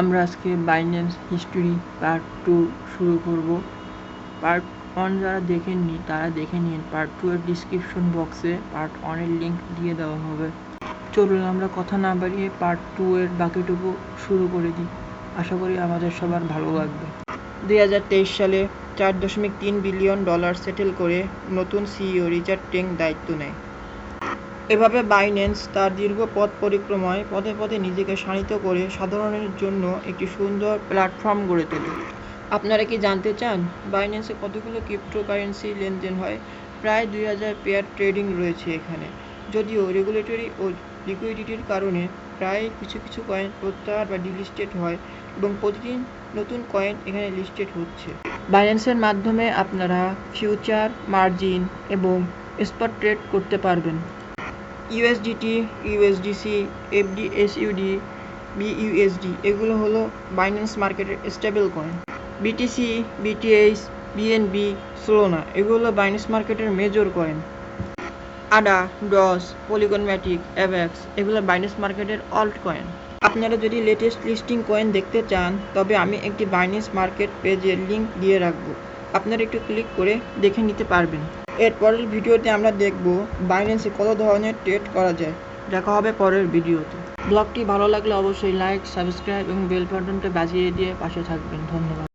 আমরা আজকে Binance history part 2 শুরু করব। পার্ট 1 যারা দেখেননি তারা দেখে নিন। পার্ট 2 এর ডিসক্রিপশন বক্সে পার্ট 1 এর লিঙ্ক দিয়ে দেওয়া হবে। চলুন আমরা কথা না বাড়িয়ে পার্ট 2 এর বাকিটুকু শুরু করে দিই। আশা করি আমাদের সবার ভালো লাগবে। 2023 সালে $4.3 বিলিয়ন সেটেল করে নতুন সিইও রিচার্ড টেং দায়িত্ব নেয়। এভাবে বাইন্যান্স তার দীর্ঘ পথ পরিক্রমায় পদে পদে নিজেকে শানিত করে সাধারণের জন্য একটি সুন্দর প্ল্যাটফর্ম গড়ে তোলে। আপনারা কি জানতে চান বাইন্যান্সে কতগুলো ক্রিপ্টোকারেন্সি লেনদেন হয়? প্রায় 2000 পেয়ার ট্রেডিং রয়েছে এখানে। যদিও রেগুলেটরি ও লিকুইডিটির কারণে প্রায় কিছু কয়েন প্রত্যাহার বা ডিলিস্টেড হয় এবং প্রতিদিন নতুন কয়েন এখানে লিস্টেড হচ্ছে। বাইন্যান্সের মাধ্যমে আপনারা ফিউচার, মার্জিন এবং স্পট ট্রেড করতে পারবেন। ইউএসডিটি, ইউএসডিসি, এফডিএসইউডি, বিইউএসডি এগুলো হলো বাইন্যান্স মার্কেটের stable coin. BTC, BTH, BNB, Solana এগুলো বাইন্যান্স মার্কেটের major coin. Ada, DOS, Polygon Matic, Avax এগুলো বাইন্যান্স মার্কেটের অল্ট কয়েন। আপনারা যদি লেটেস্ট লিস্টিং কয়েন দেখতে চান তবে আমি একটি বাইন্যান্স মার্কেট পেজের লিঙ্ক দিয়ে রাখবো, আপনারা একটু ক্লিক করে দেখে নিতে পারবেন। এর পরের ভিডিওতে আমরা দেখব বাইন্যান্সে কত ধরনের ট্রেড করা যায়। দেখা হবে পরের ভিডিওতে। ব্লগটি ভালো লাগলে অবশ্যই লাইক, সাবস্ক্রাইব এবং বেল বাটনটা বাজিয়ে দিয়ে পাশে থাকবেন। ধন্যবাদ।